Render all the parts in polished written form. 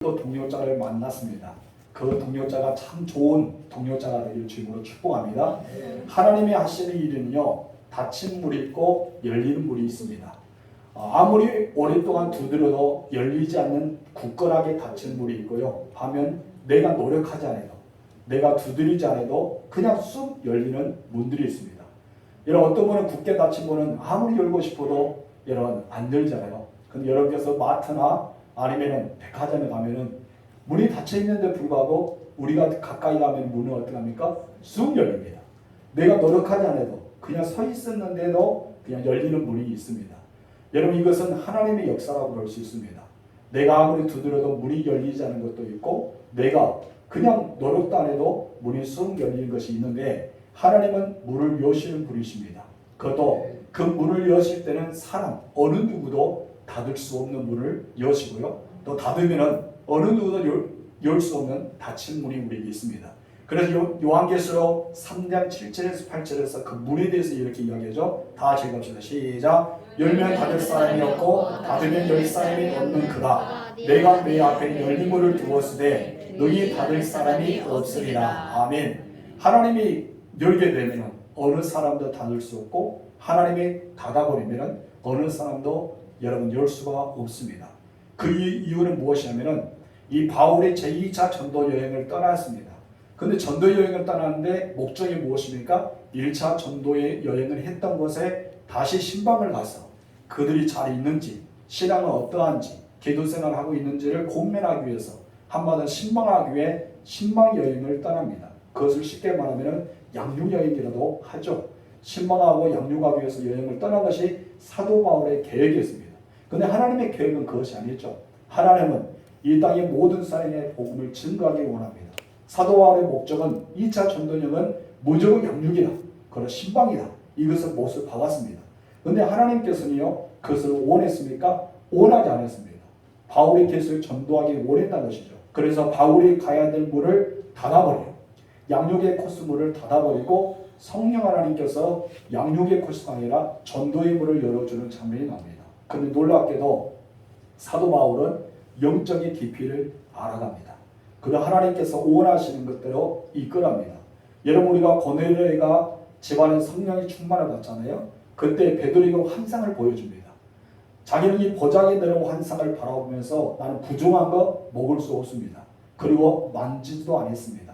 또 동료자를 만났습니다. 그 동료자가 참 좋은 동료자가 되길 주님으로 축복합니다. 하나님이 하시는 일은요, 닫힌 물이 있고 열리는 물이 있습니다. 아무리 오랫동안 두드려도 열리지 않는 굳건하게 닫힌 물이 있고요, 반면 내가 노력하지 않아도, 내가 두드리지 않아도 그냥 쑥 열리는 문들이 있습니다. 여러분, 어떤 분은 굳게 닫힌 문은 아무리 열고 싶어도 여러분 안 열잖아요. 근데 여러분께서 마트나 아니면은 백화점에 가면은 문이 닫혀 있는데 불구하고 우리가 가까이 가면 문은 어떻게 합니까? 쑥 열립니다. 내가 노력하지 않아도 그냥 서 있었는데도 그냥 열리는 문이 있습니다. 여러분, 이것은 하나님의 역사라고 볼 수 있습니다. 내가 아무리 두드려도 문이 열리지 않는 것도 있고, 내가 그냥 노력도 안 해도 문이 쑥 열리는 것이 있는데, 하나님은 문을 여시는 분이십니다. 그것도 그 문을 여실 때는 사람 어느 누구도 닫을 수 없는 문을 여시고요, 또 닫으면은 어느 누구도 열 수 없는 닫힌 문이 우리에게 있습니다. 그래서 요한계시록 3장 7절에서 8절에서 그 문에 대해서 이렇게 이야기하죠. 다 같이 읽읍시다. 시작. 열면 닫을 사람이 없고 닫으면 열 사람이 없는 그가 내가 내 앞에 열린 문을 두었으되 너희 닫을 사람이 없으리라. 아멘. 하나님이 열게 되면 어느 사람도 닫을 수 없고, 하나님이 닫아버리면 어느 사람도 여러분 열 수가 없습니다. 그 이유는 무엇이냐면은 이 바울이 제2차 전도 여행을 떠났습니다. 근데 전도 여행을 떠났는데 목적이 무엇입니까? 1차 전도의 여행을 했던 곳에 다시 신방을 가서 그들이 잘 있는지, 신앙은 어떠한지, 기도 생활을 하고 있는지를 공면하기 위해서 한마디로 신방하기 위해 신방 여행을 떠납니다. 그것을 쉽게 말하면 양육 여행이라도 하죠. 신방하고 양육하기 위해서 여행을 떠난 것이 사도 바울의 계획이었습니다. 그런데 하나님의 계획은 그것이 아니죠. 하나님은 이 땅의 모든 사람의 복음을 증거하기 원합니다. 사도 바울의 목적은 2차 전도여행은 무조건 양육이다, 그런 신방이다, 이것을 못을 박았습니다. 그런데 하나님께서는요, 그것을 원했습니까? 원하지 않았습니다. 바울이 계속 전도하기 원했다는 것이죠. 그래서 바울이 가야 될 문을 닫아버려요. 양육의 코스문을 닫아버리고 성령 하나님께서 양육의 코스가 아니라 전도의 문을 열어주는 장면이 나옵니다. 그런데 놀랍게도 사도 바울은 영적인 깊이를 알아갑니다. 그리고 하나님께서 원하시는 것대로 이끌어갑니다. 여러분, 우리가 고넬료가 집안에 성령이 충만을 받잖아요. 그때 베드로가 환상을 보여줍니다. 자기는 이 보좌에 내려온 환상을 바라보면서 나는 부정한 거 먹을 수 없습니다. 그리고 만지지도 않았습니다.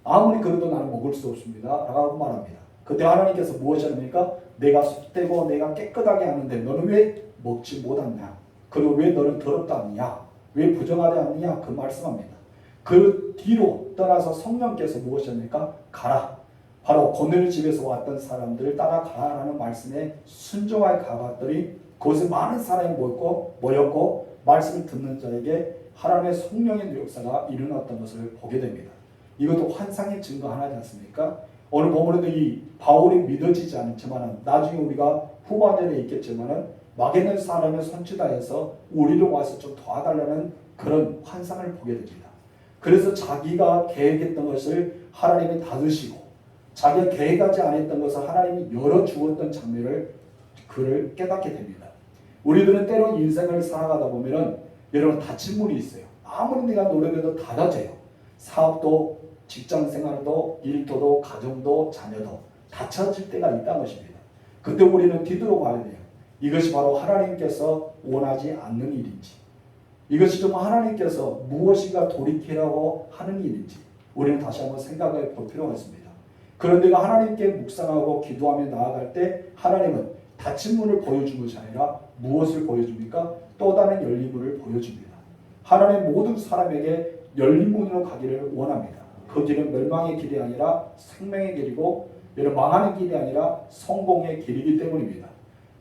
아무리 그래도 나는 먹을 수 없습니다 라고 말합니다. 그때 하나님께서 무엇이 합니까? 내가 속되고 내가 깨끗하게 하는데 너는 왜 먹지 못하냐? 그리고 왜 너는 더럽다 하느냐? 왜 부정하지 않느냐? 그 말씀합니다. 그 뒤로 떠나서 성령께서 무엇이 합니까? 가라. 바로 고넬료 집에서 왔던 사람들을 따라가라는 말씀에 순종하여 가봤더니 그곳에 많은 사람이 모였고 말씀을 듣는 자에게 하나님의 성령의 역사가 일어났던 것을 보게 됩니다. 이것도 환상의 증거 하나지 않습니까? 오늘 본문에도 이 바울이 믿어지지 않지만 나중에 우리가 후반전에 있겠지만 막에는 사람의 손짓하여서 우리를 와서 좀 도와달라는 그런 환상을 보게 됩니다. 그래서 자기가 계획했던 것을 하나님이 닫으시고 자기가 계획하지 않았던 것을 하나님이 열어주었던 장면을 그를 깨닫게 됩니다. 우리들은 때로 인생을 살아가다 보면은 여러분 닫힌 문이 있어요. 아무리 내가 노력해도 닫아져요. 사업도, 직장 생활도, 일터도, 가정도, 자녀도 닫혀질 때가 있다는 것입니다. 그때 우리는 뒤돌아봐야 돼요. 이것이 바로 하나님께서 원하지 않는 일인지, 이것이 좀 하나님께서 무엇인가 돌이키라고 하는 일인지 우리는 다시 한번 생각해 볼 필요가 있습니다. 그런데 하나님께 묵상하고 기도하며 나아갈 때 하나님은 닫힌 문을 보여준 것이 아니라 무엇을 보여줍니까? 또 다른 열린 문을 보여줍니다. 하나님 모든 사람에게 열린 문으로 가기를 원합니다. 그 길은 멸망의 길이 아니라 생명의 길이고, 여러분 망하는 길이 아니라 성공의 길이기 때문입니다.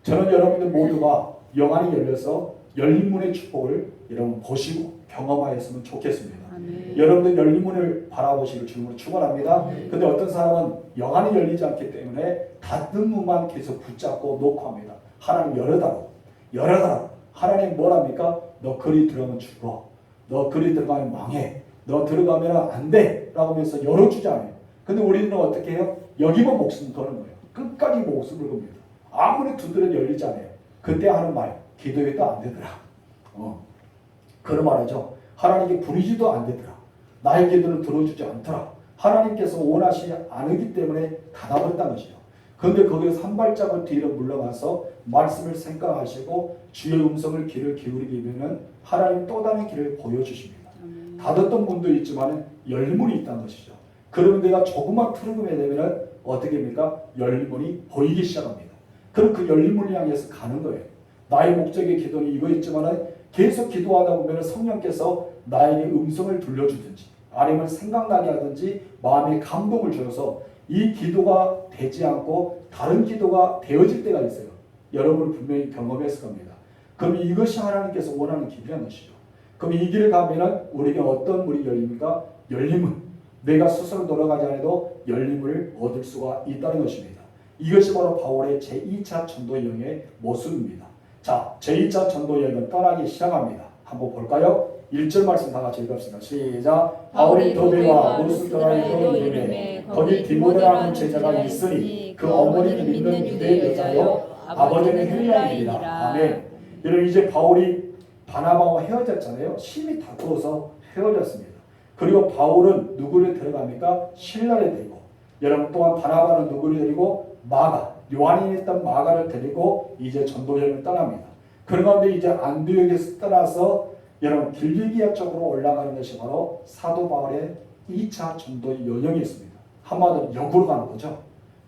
저는 여러분들 모두가 영안이 열려서 열린 문의 축복을 여러분 보시고 경험하였으면 좋겠습니다. 여러분들 열린 문을 바라보시길 주님으로 축원합니다. 근데 어떤 사람은 영안이 열리지 않기 때문에 닫는 문만 계속 붙잡고 놓고 합니다. 하나님 열어달라. 하나님 뭐랍니까? 너 그리 들어가면 죽어. 너 그리 들어가면 망해. 너 들어가면 안 돼. 라고 하면서 열어주지 않아요. 근데 우리는 어떻게 해요? 여기만 목숨 거는 거예요. 끝까지 목숨을 겁니다. 아무리 두드려 열리지 않아요. 그때 하는 말, 기도해도 안 되더라. 그런 말하죠. 하나님께 부르지도 않되더라. 나의 기도를 들어주지 않더라. 하나님께서 원하시지 않기 때문에 닫아버렸다는 것이죠. 그런데 거기서 한 발짝을 뒤로 물러가서 말씀을 생각하시고 주의 음성을 귀를 기울이면 하나님 또 다른 길을 보여주십니다. 닫았던 문도 있지만 열린 문이 있다는 것이죠. 그러면 내가 조금만 틀어보게 되면 어떻게 됩니까? 열린 문이 보이기 시작합니다. 그럼 그 열린 문을 향해서 가는 거예요. 나의 목적의 기도는 이거 있지만 계속 기도하다 보면 성령께서 나에게 음성을 들려주든지 아니면 생각나게 하든지 마음에 감동을 줘서 이 기도가 되지 않고 다른 기도가 되어질 때가 있어요. 여러분은 분명히 경험했을 겁니다. 그럼 이것이 하나님께서 원하는 길이라는 것이죠. 그럼 이 길을 가면 우리에게 어떤 문이 열립니까? 열린 문. 내가 스스로 돌아가지 않아도 열린 문을 얻을 수가 있다는 것입니다. 이것이 바로 바울의 제2차 전도 여행의 모습입니다. 자, 제2차 전도 여행은 떠나기 시작합니다. 한번 볼까요? 1절 말씀 다 같이 읽읍시다. 시작. 바울이 더베와 루스드라에도 이르매 거기 디모데라는 제자가 있으니 그 어머니는 믿는 유대 여자요 아버지는 헬라인이라. 아멘. 여러분 이제 바울이 바나바와 헤어졌잖아요. 심이 다투어서 헤어졌습니다. 그리고 바울은 누구를 데려갑니까? 신라를 데리고. 여러분 또한 바나바는 누구를 데리고? 마가, 요한이 있던 마가를 데리고 이제 전도여행을 떠납니다. 그런데 이제 안디옥에서 떠나서 여러분 길리기아 쪽으로 올라가는 것이 바로 사도 바울의 2차 전도 여행이었습니다. 한마디로 역으로 가는 거죠.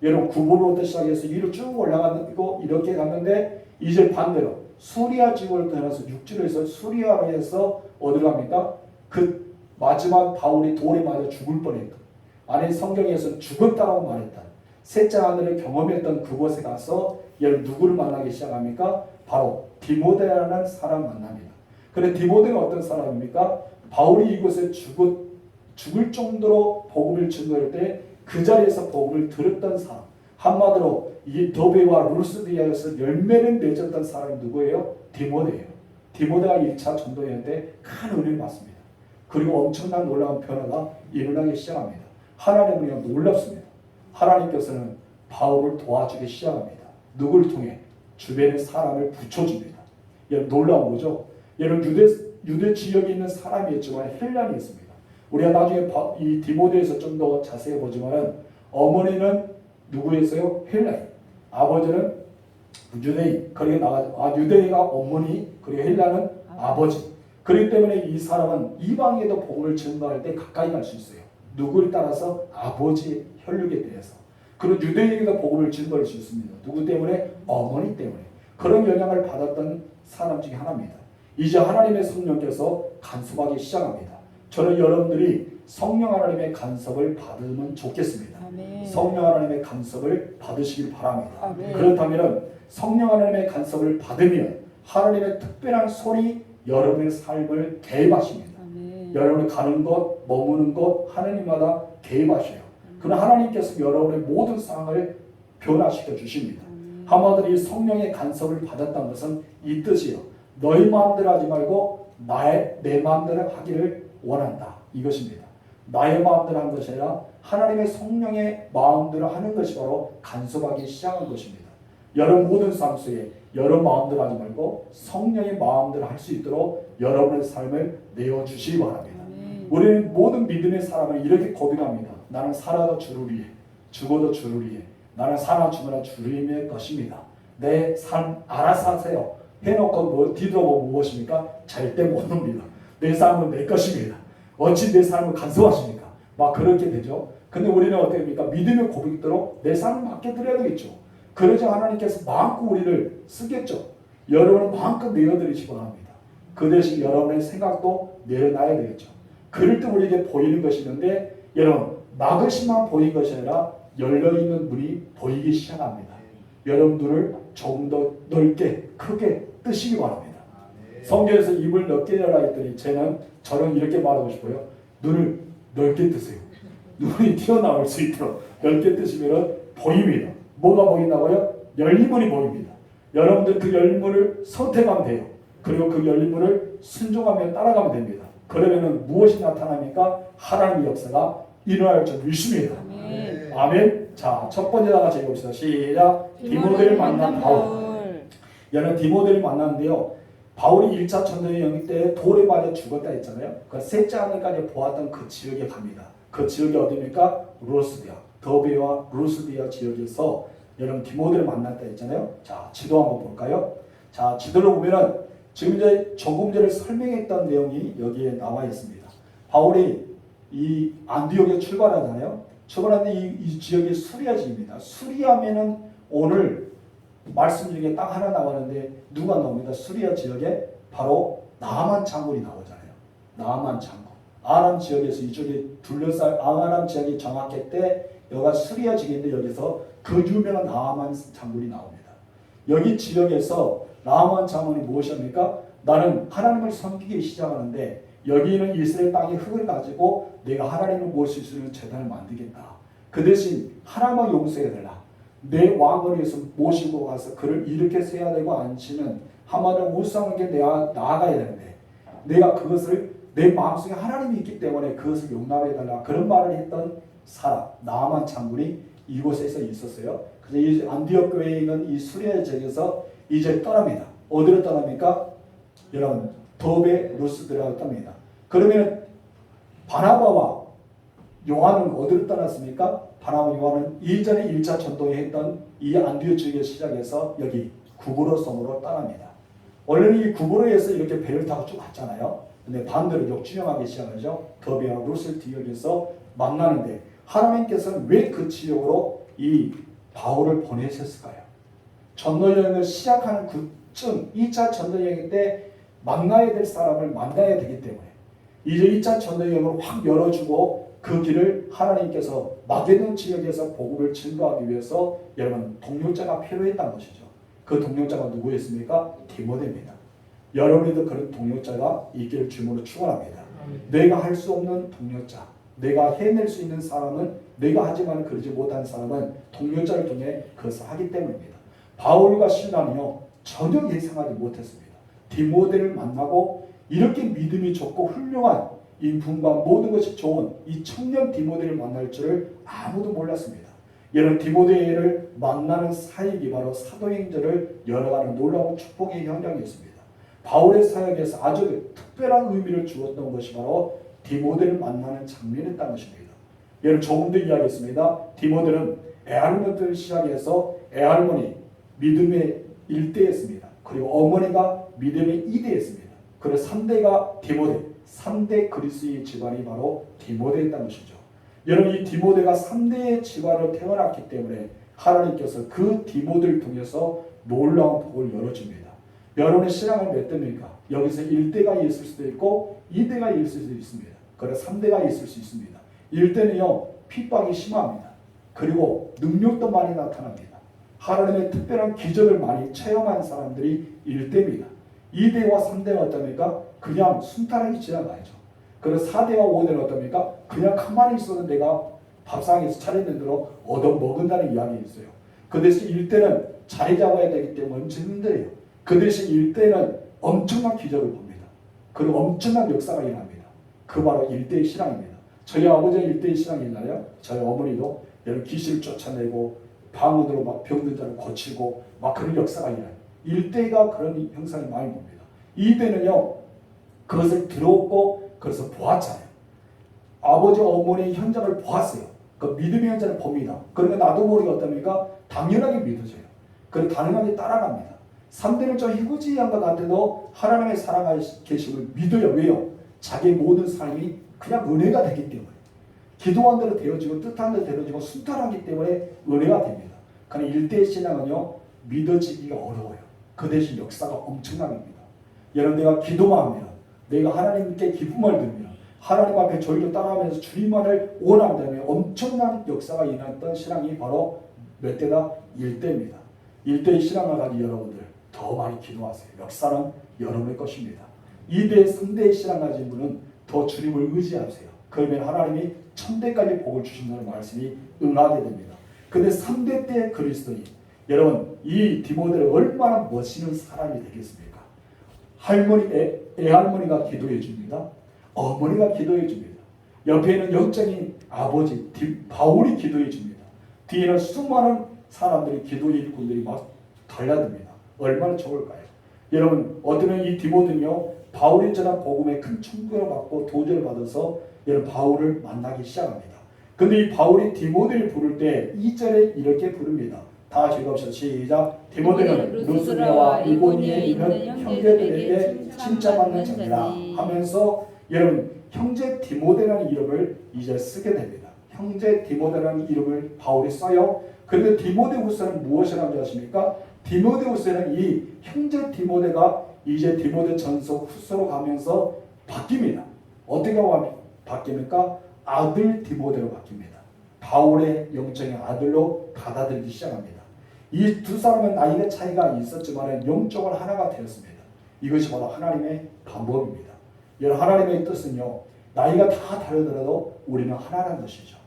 여러분 구부로부터 시작해서 위로 쭉 올라가고 이렇게 갔는데 이제 반대로 수리아 지구를 떠나서 육지로 해서 수리아로 해서 어디로 갑니까? 그 마지막 바울이 돌에 맞아 죽을 뻔했던 아니 성경에서 죽었다고 말했던 셋째 하늘을 경험했던 그곳에 가서 여러분 누구를 만나기 시작합니까? 바로 디모데라는 사람 만납니다. 그런데 디모데가 어떤 사람입니까? 바울이 이곳에 죽을 정도로 복음을 증거할 때 그 자리에서 복음을 들었던 사람. 한마디로 이 더베와 루스드라에서 열매를 맺었던 사람이 누구예요? 디모데예요. 디모데가 1차 전도여행 때 큰 은혜를 받습니다. 그리고 엄청난 놀라운 변화가 일어나기 시작합니다. 하나님은 놀랍습니다. 하나님께서는 바울을 도와주기 시작합니다. 누구를 통해? 주변의 사람을 붙여줍니다. 여러분 놀라운 거죠? 여러분 유대 지역에 있는 사람이었지만 헬란이 있습니다. 우리가 나중에 이 디모데에서 좀 더 자세히 보지만 어머니는 누구였어요? 헬라인. 아버지는 유대인. 그리고 유대인가 어머니 그리고 헬라는 아버지. 그렇기 때문에 이 사람은 이방에도 복음을 전가할 때 가까이 갈 수 있어요. 누구를 따라서? 아버지 혈육에 대해서. 그리고 유대인에게도 복음을 전가할 수 있습니다. 누구 때문에? 어머니 때문에. 그런 영향을 받았던 사람 중에 하나입니다. 이제 하나님의 성령께서 간섭하기 시작합니다. 저는 여러분들이 성령 하나님의 간섭을 받으면 좋겠습니다. 아멘. 성령 하나님의 간섭을 받으시길 바랍니다. 아멘. 그렇다면 성령 하나님의 간섭을 받으면 하나님의 특별한 손이 여러분의 삶을 개입하십니다. 아멘. 여러분이 가는 곳, 머무는 곳 하나님마다 개입하셔요. 그러나 하나님께서 여러분의 모든 상황을 변화시켜 주십니다. 한마디로 이 성령의 간섭을 받았다는 것은 이 뜻이에요. 너희 마음대로 하지 말고 내 마음대로 하기를 원한다. 이것입니다. 나의 마음대로 하는 것이 아니라 하나님의 성령의 마음대로 하는 것이 바로 간섭하기 시작한 것입니다. 여러분 모든 삶 속에 여러분 마음대로 하지 말고 성령의 마음대로 할 수 있도록 여러분의 삶을 내어주시기 바랍니다. 우리는 모든 믿음의 사람은 이렇게 고백합니다. 나는 살아도 주를 위해 죽어도 주를 위해 나는 살아 죽으나 주님의 것입니다. 내 삶 알아서 하세요. 해놓고 뒤돌아보면 무엇입니까? 절대 못 옵니다. 내 삶은 내 것입니다. 어찌 내 삶을 간섭하십니까? 막 그렇게 되죠. 근데 우리는 어떻게 됩니까? 믿음의 고백대로 내 삶을 맡겨드려야 되겠죠. 그러자 하나님께서 마음껏 우리를 쓰겠죠. 여러분은 마음껏 내어드리시기 바랍니다. 그 대신 여러분의 생각도 내려놔야 되겠죠. 그럴 때 우리에게 보이는 것이 있는데 여러분 막으시만 보이는 것이 아니라 열려있는 문이 보이기 시작합니다. 여러분들을 조금 더 넓게 크게 뜨시기 바랍니다. 성경에서 입을 넓게 열라 했더니 저는 이렇게 말하고 싶어요. 눈을 넓게 뜨세요. 눈이 튀어나올 수 있도록 넓게 뜨시면 보입니다. 뭐가 보인다고요? 열린 문이 보입니다. 여러분들 그 열린 문을 선택하면 돼요. 그리고 그 열린 문을 순종하며 따라가면 됩니다. 그러면 무엇이 나타납니까? 하나님의 역사가 일어날 줄 믿습니다. 아멘. 자, 첫 번째 다 같이 읽읍시다. 시작. 디모데를 만난 바울. 여러분 디모데를 만났는데요. 바울이 1차 전도여행 때 돌에 맞아 죽었다 했잖아요. 그 셋째 하늘까지 보았던 그 지역에 갑니다. 그 지역이 어디입니까? 루스디아, 더베와 루스디아 지역에서 여러분 디모데를 만났다 했잖아요. 자, 지도 한번 볼까요? 자, 지도를 보면은 지금 이제 조금 전에 설명했던 내용이 여기에 나와 있습니다. 바울이 이 안디옥에 출발하잖아요. 출발하는데 이 지역이 수리아 지역입니다. 수리아면은 오늘 말씀 중에 딱 하나 나왔는데 누가 나옵니다. 수리아 지역에 바로 나아만 장군이 나오잖아요. 나아만 장군. 아람 지역에서 이쪽에 둘러싸여 아람 지역이 정확할 때 여기가 수리아 지역인데 여기서 그 유명한 나아만 장군이 나옵니다. 여기 지역에서 나아만 장군이 무엇입니까? 나는 하나님을 섬기기 시작하는데 여기 있는 이스라엘 땅의 흙을 가지고 내가 하나님을 모실 수 있는 제단을 만들겠다. 그 대신 하나만 용서해달라. 내 왕을 위해서 모시고 가서 그를 이렇게 세야 되고 앉히는 한마디로 우상에게 내가 나아가야 되는데 내가 그것을 내 마음속에 하나님이 있기 때문에 그것을 용납해달라. 그런 말을 했던 사람 나아만 장군이 이곳에서 있었어요. 그래서 이 안디옥 교회에 있는 이 수리아 지역에서 이제 떠납니다. 어디로 떠납니까? 여러분 더베 루스드라고 떠납니다. 그러면 바나바와 요한은 어디로 떠났습니까? 바나바와 요한은 이전에 1차 전도에 했던 이 안디옥 지역에 시작해서 여기 구브로 섬으로 떠납니다. 원래는 이 구브로에서 이렇게 배를 타고 쭉 갔잖아요. 근데 반대로 역주행하기 시작하죠. 더베와 루스 지역에서 만나는데 하나님께서는 왜 그 지역으로 이 바울을 보내셨을까요? 전도여행을 시작하는 그쯤 2차 전도여행 때 만나야 될 사람을 만나야 되기 때문에 이제 2차 전도여행을 확 열어주고 그 길을 하나님께서 마게돈 지역에서 복음을 증거하기 위해서 여러분 동료자가 필요했다는 것이죠. 그 동료자가 누구였습니까? 디모데입니다. 여러분에도 그런 동료자가 있기를 주님으로 축원합니다. 내가 할 수 없는 동료자, 내가 해낼 수 있는 사람은 내가 하지만 그러지 못한 사람은 동료자를 통해 그것을 하기 때문입니다. 바울과 실라는요 전혀 예상하지 못했습니다. 디모데를 만나고 이렇게 믿음이 좋고 훌륭한 인품과 모든 것이 좋은 이 청년 디모데를 만날 줄을 아무도 몰랐습니다. 이런 디모데를 만나는 사역이 바로 사도행전을 열어가는 놀라운 축복의 현장이었습니다. 바울의 사역에서 아주 특별한 의미를 주었던 것이 바로 디모데를 만나는 장면이었다는 것입니다. 여러분 조금 더 이야기했습니다. 디모데는 애할머니를 시작해서 애할머니 믿음의 1대였습니다. 그리고 어머니가 믿음의 2대였습니다. 그래서 3대가 디모데, 3대 그리스도의 집안이 바로 디모데였다는 것이죠. 여러분 이 디모데가 3대의 집안으로 태어났기 때문에 하나님께서 그 디모데를 통해서 놀라운 복을 열어줍니다. 여러분의 신앙은 몇 대입니까? 여기서 1대가 있을 수도 있고 2대가 있을 수도 있습니다. 그래서 3대가 있을 수 있습니다. 1대는요 핍박이 심합니다. 그리고 능력도 많이 나타납니다. 하나님의 특별한 기적을 많이 체험한 사람들이 1대입니다. 2대와 3대는 어떻습니까? 그냥 순탄하게 지나가야죠. 그래서 4대와 5대는 어떻습니까? 그냥 가만히 있어도 내가 밥상에서 차려낸 대로 얻어먹는다는 이야기 있어요. 그 대신 1대는 자리 잡아야 되기 때문에 엄청 힘들어요. 그 대신 1대는 엄청난 기적을 봅니다. 그리고 엄청난 역사가 일어납니다. 그 바로 1대의 신앙입니다. 저희 아버지가 1대의 신앙이잖아요. 저희 어머니도 여러 귀신을 쫓아내고 방언으로 막 병든 자를 고치고 막 그런 역사가 일어나요. 1대가 그런 형상을 많이 봅니다. 2대는요 그것을 들었고 그래서 보았잖아요. 아버지 어머니의 현장을 보았어요. 그 믿음의 현장을 봅니다. 그러니까 나도 모르게 어떻습니까? 당연하게 믿어져요. 그리고 당연하게 따라갑니다. 3대는 좀 희구지한 것 같아도 하나님의 살아계심을 믿어요. 왜요? 자기의 모든 삶이 그냥 은혜가 되기 때문에 기도한 대로 되어지고 뜻한 대로 되어지고 순탄하기 때문에 은혜가 됩니다. 그러나 1대의 신앙은요 믿어지기가 어려워요. 그 대신 역사가 엄청납니다. 여러분 내가 기도만 하면 내가 하나님께 기쁨을 들으면 하나님 앞에 저희도 따라가면서 주님만을 원한다면 엄청난 역사가 일어났던 신앙이 바로 몇 대다? 1대입니다. 1대의 신앙을 가진 여러분들 더 많이 기도하세요. 역사는 여러분의 것입니다. 2대, 3대의 신앙 가진 분은 더 주님을 의지하세요. 그러면 하나님이 1000대까지 복을 주신다는 말씀이 응하게 됩니다. 근데 3대 때 그리스도인 여러분 이 디모데를 얼마나 멋있는 사람이 되겠습니까? 애할머니가 기도해 줍니다. 어머니가 기도해 줍니다. 옆에는 영적인 아버지 바울이 기도해 줍니다. 뒤에는 수많은 사람들이 기도의 일꾼들이 막 달려듭니다. 얼마나 좋을까요? 여러분 어떤 이 디모데는요 바울이 전한 복음에 큰 충격을 받고 도전을 받아서 여러분 바울을 만나기 시작합니다. 근데 이 바울이 디모데를 부를 때 2절에 이렇게 부릅니다. 다 같이 읽어봅시다. 시작. 디모데는 루스드라와 이고니에 있는 형제들에게 칭찬받는 자니라 하면서 여러분 형제 디모데라는 이름을 이제 쓰게 됩니다. 형제 디모데라는 이름을 바울이 써요. 그런데 디모데후서는 무엇이라고 아십니까? 디모데후서는 이 형제 디모데가 이제 디모데 전서 후서로 가면서 바뀝니다. 어떻게 바뀝니까? 아들 디모데로 바뀝니다. 바울의 영적인 아들로 받아들이기 시작합니다. 이 두 사람은 나이가 차이가 있었지만 영적으로 하나가 되었습니다. 이것이 바로 하나님의 방법입니다. 여러분 하나님의 뜻은요 나이가 다 다르더라도 우리는 하나라는 것이죠.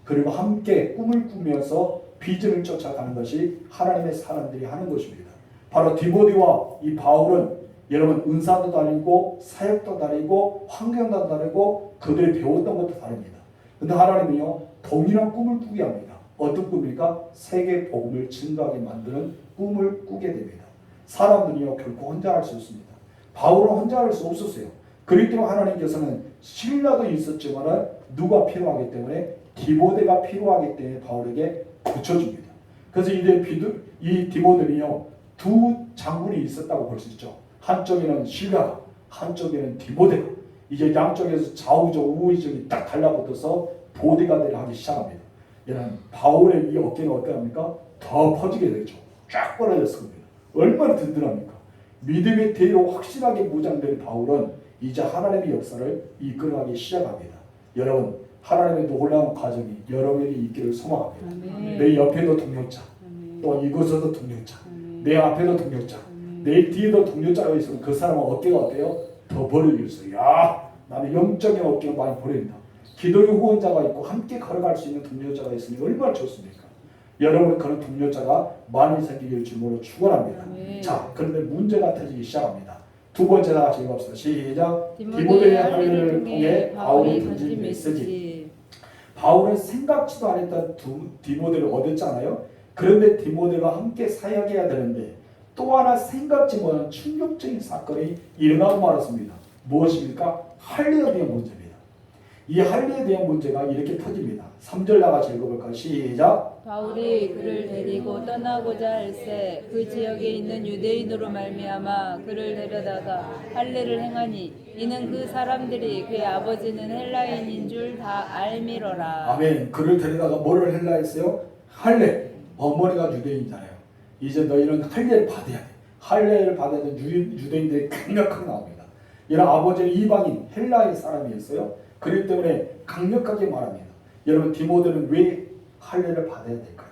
그리고 함께 꿈을 꾸면서 비전을 쫓아가는 것이 하나님의 사람들이 하는 것입니다. 바로 디모데와 이 바울은 여러분 은사도 다르고 사역도 다르고 환경도 다르고 그들이 배웠던 것도 다릅니다. 근데 하나님은요 동일한 꿈을 꾸게 합니다. 어떤 꿈입니까? 세계 복음을 증가하게 만드는 꿈을 꾸게 됩니다. 사람들이요 결코 혼자 할 수 없습니다. 바울은 혼자 할 수 없었어요. 그렇기 때문에 하나님께서는 신라도 있었지만 누가 필요하기 때문에 디모데가 필요하기 때문에 바울에게 붙여줍니다. 그래서 이 디모데는요 두 장군이 있었다고 볼 수 있죠. 한쪽에는 신라가, 한쪽에는 디모데가 이제 양쪽에서 좌우적 우의적이 딱 달라붙어서 보디가드를 하기 시작합니다. 여러분 바울의 이 어깨가 어떠합니까? 더 퍼지게 되죠. 쫙 벌어졌을 겁니다. 얼마나 든든합니까? 믿음의 대로 확실하게 무장된 바울은 이제 하나님의 역사를 이끌어가기 시작합니다. 여러분 하나님의 놀라운 과정이 여러분에게 있기를 소망합니다. 아멘. 내 옆에도 동력자, 아멘. 또 이곳에도 동력자, 아멘. 내 앞에도 동력자, 내 뒤에도 동력자가 있으면 그 사람은 어깨가 어때요? 더 벌어지겠어요. 야, 나는 영적인 어깨가 많이 벌어진다. 기도의 후원자가 있고 함께 걸어갈 수 있는 동료자가 있으니 얼마나 좋습니까? 여러분 그런 동료자가 많이 생기길 주님으로 축원합니다. 자, 그런데 문제가 터지기 시작합니다. 두 번째 다 같이 읽읍시다. 시작. 디모데의 할례를 통해 바울이 던진 메시지. 바울은 생각지도 않았던 디모데를 얻었잖아요. 그런데 디모데가 함께 사역해야 되는데 또 하나 생각지 못한 충격적인 사건이 일어나고 말았습니다. 무엇입니까? 할례에 대한 문제입니다. 이 할례에 대한 문제가 이렇게 터집니다. 3절 나같이 읽어볼까요? 시작. 바울이 그를 데리고 떠나고자 할새 그 지역에 있는 유대인으로 말미암아 그를 데려다가 할례를 행하니 이는 그 사람들이 그의 아버지는 헬라인인 줄 다 알미러라. 아멘. 그를 데려다가 뭐를 헬라 했어요? 할례. 어머니가 유대인이잖아요. 이제 너희는 할례를 받아야 돼. 할례를 받아야 되는 유대인들이 강력하게 나옵니다. 이런 아버지는 이방인 헬라의 사람이었어요. 그렇기 때문에 강력하게 말합니다. 여러분 디모데는 왜 할례를 받아야 될까요?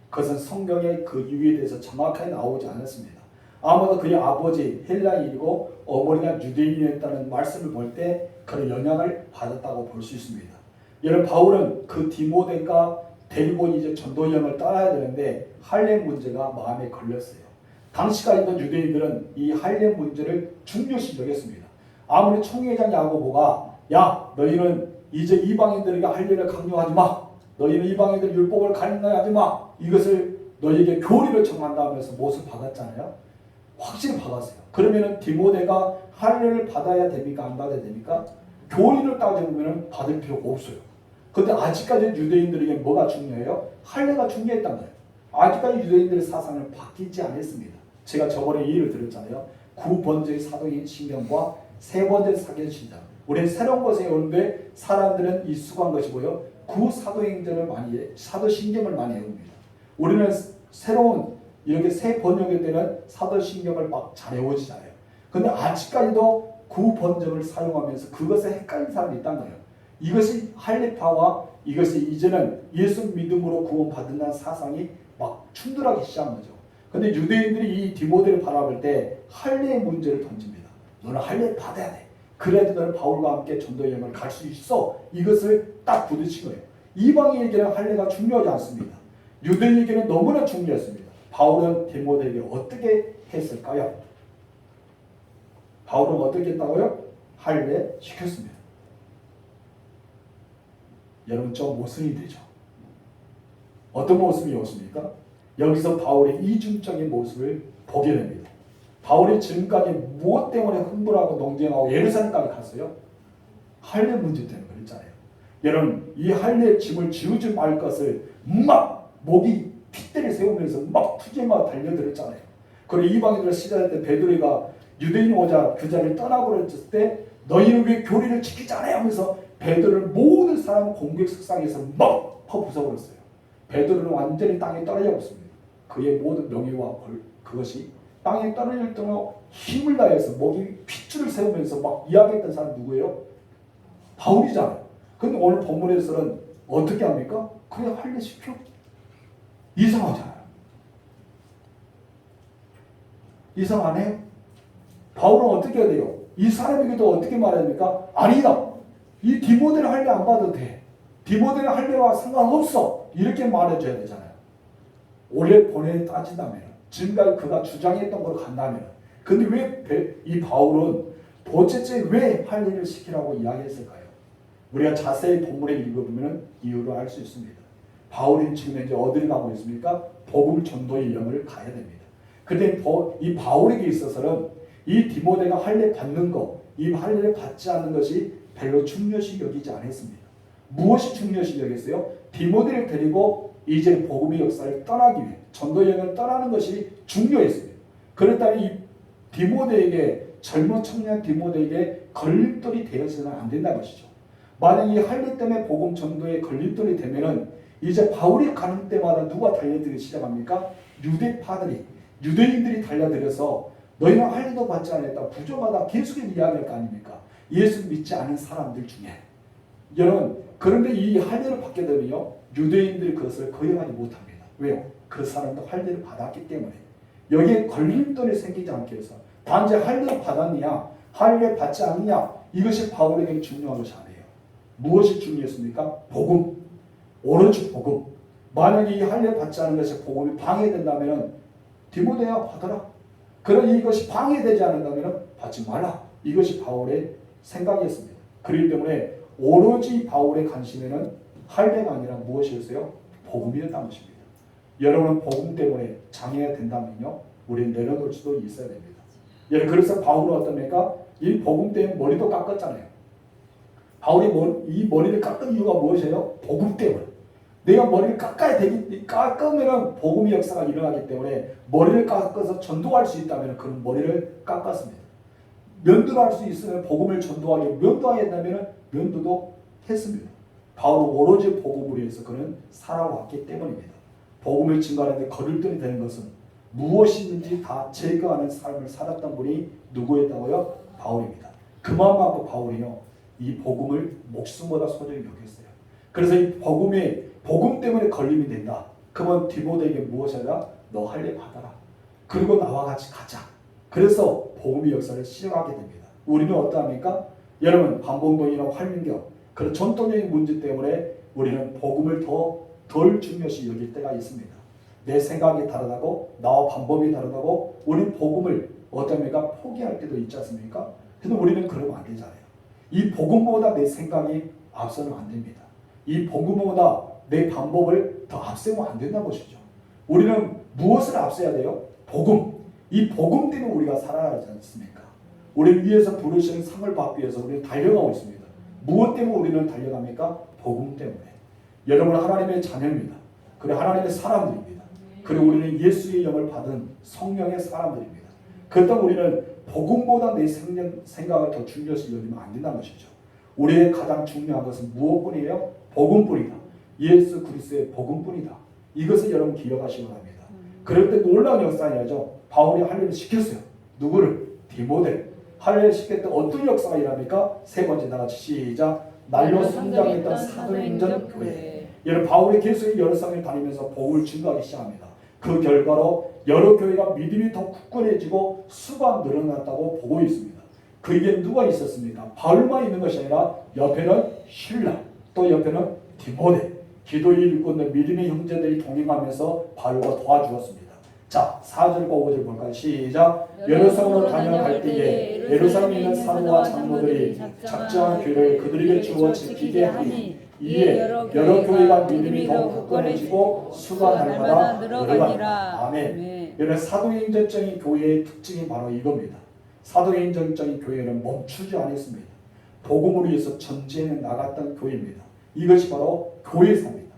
그것은 성경의 그 이유에 대해서 정확하게 나오지 않았습니다. 아마도 그의 아버지 헬라인이고 어머니가 유대인이었다는 말씀을 볼 때 그런 영향을 받았다고 볼 수 있습니다. 여러분 바울은 그 디모데가 데리고 이제 전도 여행을 떠나야 되는데 할례 문제가 마음에 걸렸어요. 당시가 있던 유대인들은 이 할례 문제를 중요시 여겼습니다. 아무리 총회장 야고보가 야 너희는 이제 이방인들에게 할례를 강요하지 마. 너희는 이방인들 율법을 강요하지 마. 이것을 너희에게 교리를 정한다 하면서 못을 박았잖아요. 확실히 박았어요. 그러면은 디모데가 할례를 받아야 됩니까? 안 받아야 됩니까? 교리를 따져보면 받을 필요가 없어요. 근데 아직까지 유대인들에게 뭐가 중요해요? 할례가 중요했단 말이에요. 아직까지 유대인들의 사상을 바뀌지 않았습니다. 제가 저번에 예를 들었잖아요. 9번째 사도행 신경과 3번째 사도행신경. 우리는 새로운 것에 오는데 사람들은 익숙한 것이 뭐예요? 구사도행전을 많이 해, 사도신경을 많이 해옵니다. 우리는 새로운 이렇게 새 번역일 때는 사도신경을 막 잘 외워지잖아요. 근데 아직까지도 구번역을 사용하면서 그것에 헷갈린 사람이 있다는 거예요. 이것이 할례파와 이것이 이제는 예수 믿음으로 구원받는다는 사상이 막 충돌하기 시작한 거죠. 근데 유대인들이 이 디모데를 바라볼 때 할례의 문제를 던집니다. 너는 할례 받아야 돼. 그래도 너는 바울과 함께 전도 여행을 갈 수 있어. 이것을 딱 부딪힌 거예요. 이방인에게는 할례가 중요하지 않습니다. 유대인에게는 너무나 중요했습니다. 바울은 디모데에게 어떻게 했을까요? 바울은 어떻게 했다고요? 할례 시켰습니다. 여러분 저 모순이 되죠. 어떤 모습이 오십니까? 여기서 바울의 이중적인 모습을 보게 됩니다. 바울이 지금까지 무엇 때문에 흥분하고 농쟁하고 예루살렘까지 갔어요? 할례 문제 때문에 그랬잖아요. 여러분 이 할례 짐을 지우지 말 것을 막 목이 핏대를 세우면서 막 투쟁하고 달려들었잖아요. 그리고 이방인들 시작할 때 베드로가 유대인이 오자 그 자리를 떠나고 그랬을 때 너희는 왜 교리를 지키지 않아요? 하면서 베드로를 모든 사람 공격 석상에서 막 부숴버렸어요. 베드로는 완전히 땅에 떨어져 버렸습니다. 그의 모든 명예와 그것이 땅에 떨어질 때로 힘을 다해서 목이 핏줄을 세우면서 막 이야기했던 사람 누구예요? 바울이잖아요. 근데 오늘 본문에서는 어떻게 합니까? 그냥 할례 시켜? 이상하잖아요. 이상하네요. 바울은 어떻게 해야 돼요? 이 사람에게도 어떻게 말합니까? 아니다. 이 디모데는 할례 안 받아도 돼. 디모데는 할례와 상관없어. 이렇게 말해줘야 되잖아요. 원래 본에 따진다면 지금까지 그가 주장했던 걸로 간다면 근데 왜 이 바울은 도대체 왜 할례를 시키라고 이야기했을까요? 우리가 자세히 본문에 읽어보면 이유를 알 수 있습니다. 바울이 지금 현재 어디를 가고 있습니까? 복음 전도의 영을 가야 됩니다. 근데 이 바울에게 있어서는 이 디모데가 할례 받는 것, 이 할례를 받지 않는 것이 별로 중요시 여기지 않았습니다. 무엇이 중요시 여겼어요? 디모데를 데리고 이제 복음의 역사를 떠나기 위해 전도의 영을 떠나는 것이 중요했습니다. 그렇다면 이 디모데에게 젊은 청년 디모데에게 걸림돌이 되어서는 안 된다는 것이죠. 만약 이 할례 때문에 복음 전도에 걸림돌이 되면은 이제 바울이 가는 때마다 누가 달려들기 시작합니까? 유대파들이 유대인들이 달려들어서 너희는 할례도 받지 않았다 부정하다 계속 이야기할 거 아닙니까? 예수 믿지 않은 사람들 중에 여러분 그런데 이 할례를 받게 되면요 유대인들이 그것을 거역하지 못합니다. 왜요? 그 사람도 할례를 받았기 때문에 여기에 걸림돌이 생기지 않게 해서 단지 할례를 받았느냐 할례 받지 않느냐 이것이 바울에게 중요한 것이 아니에요. 무엇이 중요했습니까? 복음, 오로지 복음. 만약에 이 할례 받지 않은 것이 복음이 방해된다면 디모데야 받아라. 그러나 이것이 방해되지 않는다면 받지 말라. 이것이 바울의 생각이었습니다. 그렇기 때문에 오로지 바울의 관심에는 할례가 아니라 무엇이었어요? 복음이었다는 것입니다. 여러분은 복음 때문에 장애가 된다면요 우리는 내려놓을 수도 있어야 됩니다. 그래서 바울은 어떻습니까? 이 복음 때문에 머리도 깎았잖아요. 바울이 이 머리를 깎은 이유가 무엇이에요? 복음 때문에. 내가 머리를 깎아야 되기, 깎으면 복음의 역사가 일어나기 때문에 머리를 깎아서 전도할 수 있다면 그런 머리를 깎았습니다. 면도를 할 수 있으면 복음을 전도하게 면도해야 된다면 면도도 했습니다. 바울은 오로지 복음을 위해서 그는 살아왔기 때문입니다. 복음을 증거하는데 거들떠이 되는 것은 무엇이든지 다 제거하는 삶을 살았던 분이 누구였다고요? 바울입니다. 그 마음 갖고 바울이요 이 복음을 목숨보다 소중히 여겼어요. 그래서 이 복음 때문에 걸림이 된다. 그러면 디모데에게 무엇이라? 너 할례 받아라. 그리고 나와 같이 가자. 그래서 복음의 역사를 시작하게 됩니다. 우리는 어떠합니까? 여러분 반복동이나 활민경 그런 전통적인 문제 때문에 우리는 복음을 덜 중요시 여길 때가 있습니다. 내 생각이 다르다고 나와 방법이 다르다고 우리는 복음을 어떠합니까? 포기할 때도 있지 않습니까? 근데 우리는 그러면 안 되잖아요. 이 복음보다 내 생각이 앞서면 안 됩니다. 이 복음보다 내 방법을 더 앞세우면 안 된다는 것이죠. 우리는 무엇을 앞서야 돼요? 복음. 이 복음 때문에 우리가 살아가지 않습니까? 우리를 위해서 부르시는 상을 받기 위해서 우리는 달려가고 있습니다. 무엇 때문에 우리는 달려갑니까? 복음 때문에. 여러분 하나님의 자녀입니다. 그리고 하나님의 사람들입니다. 그리고 우리는 예수의 영을 받은 성령의 사람들입니다. 그렇다면 우리는 복음보다 내 생각을 더 중요시 여기면 안 된다는 것이죠. 우리의 가장 중요한 것은 무엇뿐이에요? 복음뿐이다. 예수 그리스도의 복음뿐이다. 이것을 여러분 기억하시기 바랍니다. 그럴 때 놀라운 역사이죠. 바울이 할례를 시켰어요. 누구를? 디모데. 할례를 시킬 때 어떤 역사가 일어납니까? 세 번째 나같이 시작. 날로 성장했던 사도행전 교회. 여러분 바울이 계속 여러 성을 다니면서 복음을 증거하기 시작합니다. 그 결과로 여러 교회가 믿음이 더 굳건해지고 수가 늘어났다고 보고 있습니다. 그에게 누가 있었습니까? 바울만 있는 것이 아니라 옆에는 실라, 또 옆에는 디모데, 기도의 일꾼들 믿음의 형제들이 동행하면서 바울과 도와주었습니다. 자, 4절과 5절 볼까요? 시작. 여러 성으로 다녀갈 때에 예루살렘에 있는 사도와 장로들이 작정한 교회를 그들에게 주어 지키게 하니 이에 여러 교회가 믿음이 더욱 굳건해지고 수가 날마다 늘어가니라. 아멘. 아멘. 여러분 사도행전적인 교회의 특징이 바로 이겁니다. 사도행전적인 교회는 멈추지 않았습니다. 복음을 위해서 전쟁에 나갔던 교회입니다. 이것이 바로 교회사입니다.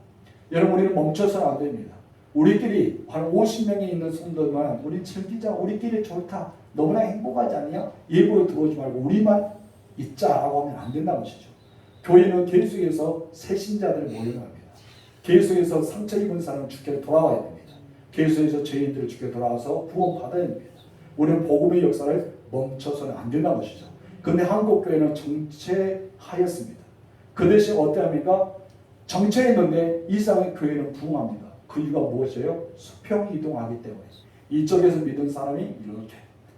여러분 우리는 멈춰서는 안 됩니다. 우리끼리 한 50명이 있는 성도만 우리 즐기자, 우리끼리 좋다, 너무나 행복하지 않냐? 예보에 들어오지 말고 우리만 있자라고 하면 안 된다는 것이죠. 교회는 계속해서 새신자들을 모여야 합니다. 계속해서 상처 입은 사람은 주께 돌아와야 됩니다. 계속해서 죄인들을 주께 돌아와서 구원받아야 됩니다. 우리는 복음의 역사를 멈춰서는 안 된다는 것이죠. 그런데 한국교회는 정체하였습니다. 그 대신 어떠합니까? 정체했는데 이상의 교회는 부흥합니다. 그 이유가 무엇이에요? 수평 이동하기 때문에. 이쪽에서 믿은 사람이 이렇게,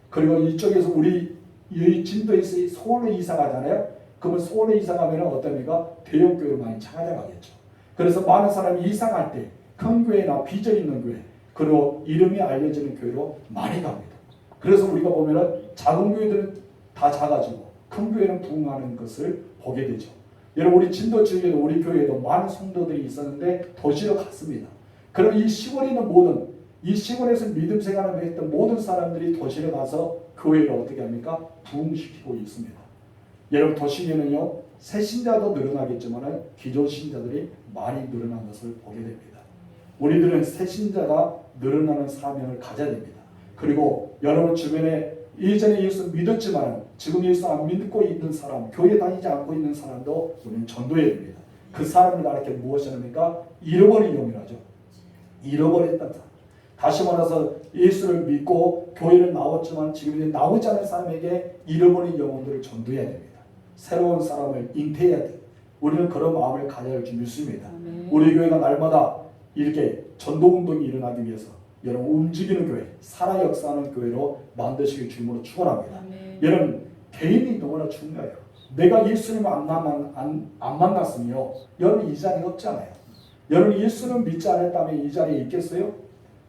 그리고 이쪽에서 우리 이 진도에서 서울로 이사가잖아요. 그러면 서울로 이사가면 어떻습니까? 대형교회로 많이 찾아가겠죠. 그래서 많은 사람이 이사갈 때 큰 교회나 비전 있는 교회, 그리고 이름이 알려지는 교회로 많이 갑니다. 그래서 우리가 보면은 작은 교회들은 다 작아지고 큰 교회는 부흥하는 것을 보게 되죠. 여러분 우리 진도 지역에도 우리 교회에도 많은 성도들이 있었는데 도시로 갔습니다. 그럼 이 시골에 있는 모든, 이 시골에서 믿음 생활을 했던 모든 사람들이 도시로 가서 교회를 어떻게 합니까? 부흥시키고 있습니다. 여러분 도시에는요 새신자도 늘어나겠지만 기존 신자들이 많이 늘어난 것을 보게 됩니다. 우리들은 새신자가 늘어나는 사명을 가져야 됩니다. 그리고 여러분 주변에 예전에 예수 믿었지만 지금 예수 안 믿고 있는 사람, 교회 다니지 않고 있는 사람도 우리는 전도해야 됩니다. 그 사람을 가르쳐 무엇이 합니까? 잃어버린 영이라죠. 잃어버렸다. 다시 말해서 예수를 믿고 교회를 나왔지만 지금 이제 나오지 않은 사람에게 잃어버린 영혼들을 전도해야 됩니다. 새로운 사람을 잉태해야 돼요. 우리는 그런 마음을 가져야 할 줄 믿습니다. 우리 교회가 날마다 이렇게 전도운동이 일어나기 위해서 여러분 움직이는 교회, 살아 역사하는 교회로 만드시길 주님으로 축원합니다. 여러분 개인이 너무나 중요해요. 내가 예수님을 안 만났으며 여러분 이 자리에 없잖아요. 여러분 예수는 믿지 않았다면 이 자리에 있겠어요?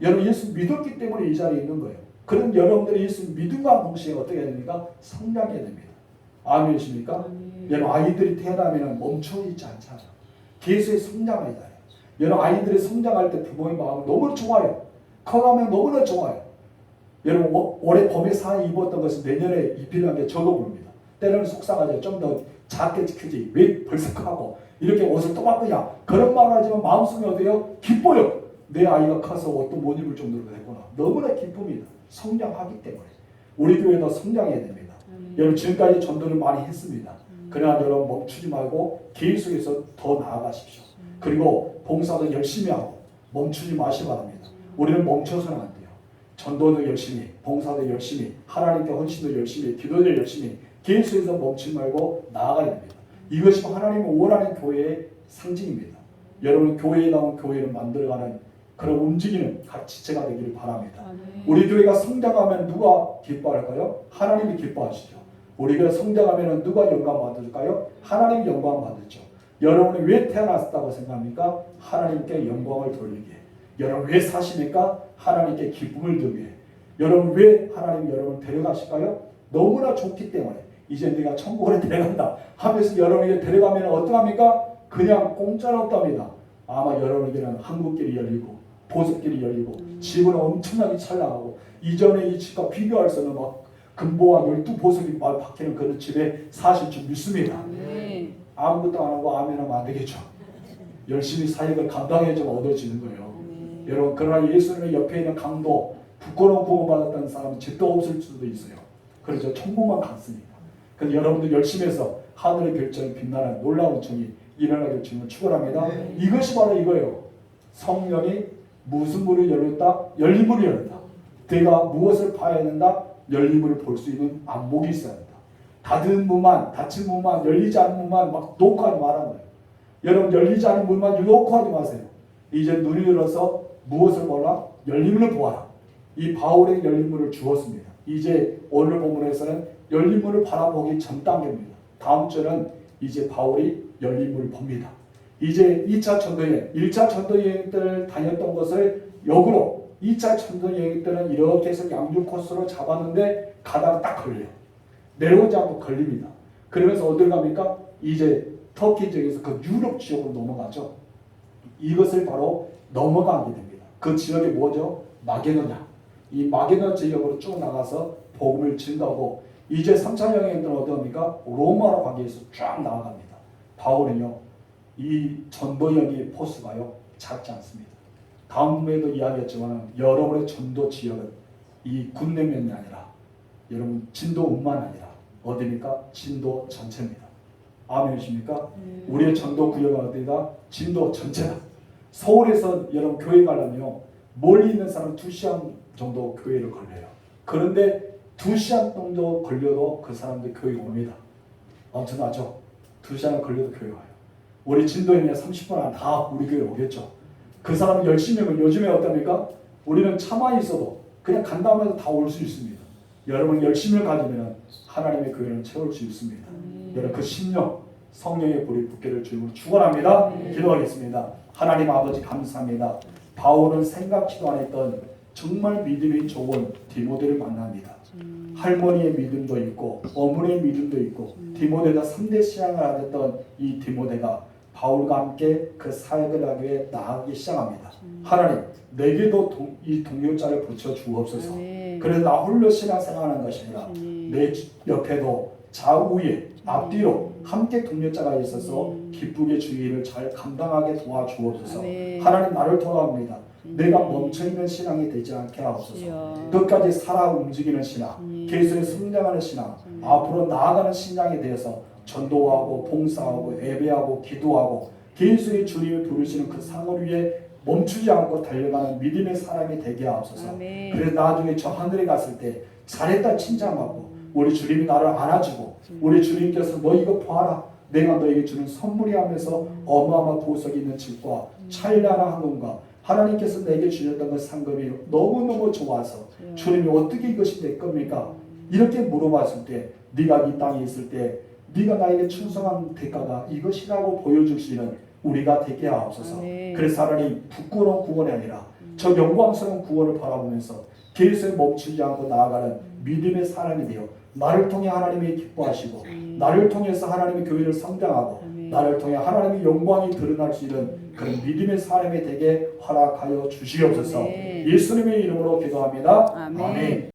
여러분 예수 믿었기 때문에 이 자리에 있는 거예요. 그럼 여러분들이 예수 믿음과 동시에 어떻게 해야 됩니까? 성장해야 됩니다. 아멘이십니까? 여러분 아이들이 태어나면 멈춰 있지 않잖아요. 계속 성장해야 돼요. 여러분 아이들이 성장할 때 부모의 마음은 너무 좋아요. 커가면 너무나 좋아요. 여러분 올해 봄에 사 입었던 것은 내년에 입히는 게 적어 보입니다. 때로는 속상하죠. 좀 더 작게 지키지. 왜 벌써 크고 이렇게 옷을 또 바꾸냐. 그런 말을 하지만 마음속에 어때요? 기뻐요. 내 아이가 커서 옷도 못 입을 정도로 됐구나. 너무나 기쁩니다. 성장하기 때문에. 우리 교회도 성장해야 됩니다. 여러분 지금까지 전도를 많이 했습니다. 그러나 여러분 멈추지 말고 계속해서 더 나아가십시오. 그리고 봉사도 열심히 하고 멈추지 마시기 바랍니다. 우리는 멈춰서는 안 돼요. 전도도 열심히, 봉사도 열심히, 하나님께 헌신도 열심히, 기도도 열심히 계속해서 멈추지 말고 나아가야 됩니다. 이것이 하나님이 원하는 교회의 상징입니다. 여러분 교회에 나온 교회를 만들어가는 그런 움직이는 지체가 되기를 바랍니다. 우리 교회가 성장하면 누가 기뻐할까요? 하나님이 기뻐하시죠. 우리가 성장하면 누가 영광 받을까요? 하나님이 영광 받을죠. 여러분이 왜 태어났다고 생각합니까? 하나님께 영광을 돌리기에. 여러분 왜 사십니까? 하나님께 기쁨을 주기에. 여러분 왜 하나님이 여러분을 데려가실까요? 너무나 좋기 때문에. 이제 내가 천국에 데려간다 하면서 여러분에게 데려가면 어떡합니까? 그냥 공짜로 없답니다. 아마 여러분에게는 한국길이 열리고 보석길이 열리고 집은 엄청나게 잘 나가고 이전에 이 집과 비교할 수 없는 막 금보와 12보석이 막 박히는 그런 집에 사실 줄 믿습니다. 아무것도 안 하고 아멘하면 안 되겠죠. 열심히 사역을 감당해야지만 얻어지는 거예요. 여러분 그러나 예수님의 옆에 있는 강도 부끄러운 구원받았다는 사람은 집도 없을 수도 있어요. 그렇죠. 천국만 갔으니까. 그래서 여러분들 열심히 해서 하늘의 결정이 빛나는 놀라운 정이 일어나길 주님을 축원합니다. 이것이 바로 이거예요. 성령이 무슨 문을 열렸다? 열린 문을 열렸다. 내가 무엇을 봐야 된다? 열린 문을 볼 수 있는 안목이 있어야 한다. 닫은 문만, 닫힌 문만, 열리지 않은 문만 막 놓고 하지 말라는 거예요. 여러분 열리지 않은 문만 놓고 하지 마세요. 이제 눈이 열어서 무엇을 보라? 열린 문을 보아라. 이 바울의 열린 문을 주었습니다. 이제 오늘 본문에서는 열린 문을 바라보기 전 단계입니다. 다음 주는 이제 바울이 열린 문을 봅니다. 이제 2차 전도여행, 1차 전도여행 때를 다녔던 것을 역으로 2차 전도여행 때는 이렇게 해서 양주 코스로 잡았는데 가다가 딱 걸려요. 내려오지 않고 걸립니다. 그러면서 어딜 갑니까? 이제 터키 지역에서 그 유럽 지역으로 넘어가죠. 이것을 바로 넘어가게 됩니다. 그 지역이 뭐죠? 마게도냐. 이 마게도냐 지역으로 쭉 나가서 복음을 증거하고 이제 3차 여행은 어디입니까? 로마로 가기 위해서 쫙 나아갑니다. 바울은요, 이 전도여기 포스가요 작지 않습니다. 다음에도 이야기했지만 여러분의 전도 지역은 이 군내면이 아니라 여러분 진도뿐만 아니라 어디입니까? 진도 전체입니다. 아멘이십니까? 우리의 전도 구역은 어디다? 진도 전체다. 서울에서 여러분 교회 가려면 멀리 있는 사람 2시간 정도 교회를 걸려요. 그런데 2시간 정도 걸려도 그 사람들 교회 옵니다. 엄청나죠? 2시간 걸려도 교회 와요. 우리 진도에는 30분 안에 다 우리 교회 오겠죠. 그 사람은 열심히 하면 요즘에 어떻습니까? 우리는 차만 있어도 그냥 간다고 해도 다 올 수 있습니다. 여러분 열심을 가지면 하나님의 교회는 채울 수 있습니다. 여러분 그 심령 성령의 불이 붙기를 주님으로 축원합니다. 기도하겠습니다. 하나님 아버지 감사합니다. 바울은 생각지도 않았던 정말 믿음이 좋은 디모데를 만납니다. 할머니의 믿음도 있고 어머니의 믿음도 있고 디모데가 3대 신앙을 하였던 이 디모데가 바울과 함께 그 사역을 하기 위해 나아가기 시작합니다. 하나님 내게도 이 동역자를 붙여 주옵소서. 그래서 나 홀로 신앙생활하는 것이 아니라 내 옆에도 좌우에 앞뒤로 함께 동역자가 있어서 기쁘게 주의 일을 잘 감당하게 도와주옵소서. 하나님 나를 도와옵니다. 내가 멈춰있는 신앙이 되지 않게 하옵소서. 끝까지 살아 움직이는 신앙, 계속 성장하는 신앙, 앞으로 나아가는 신앙에 대해서 전도하고 봉사하고 예배하고 기도하고 계속 주님이 부르시는 그 상을 위해 멈추지 않고 달려가는 믿음의 사람이 되게 하옵소서. 그래서 나중에 저 하늘에 갔을 때 잘했다 칭찬받고 우리 주님이 나를 안아주고 우리 주님께서 너 이거 봐라 내가 너에게 주는 선물이 하면서 어마어마한 보석이 있는 집과 찬란한 한금과 하나님께서 내게 주셨던 그 상급이 너무너무 좋아서 주님이 어떻게 이것이 내 겁니까? 이렇게 물어봤을 때 네가 이 땅에 있을 때 네가 나에게 충성한 대가가 이것이라고 보여줄 수 있는 우리가 되게 하옵소서. 그래서 하나님 부끄러운 구원이 아니라 저 영광스러운 구원을 바라보면서 계속 멈추지 않고 나아가는 믿음의 사람이 되어 나를 통해 하나님이 기뻐하시고 나를 통해서 하나님의 교회를 성장하고 나를 통해 하나님의 영광이 드러날 수 있는 그런 믿음의 사람이 되게 허락하여 주시옵소서. 예수님의 이름으로 기도합니다. 아멘.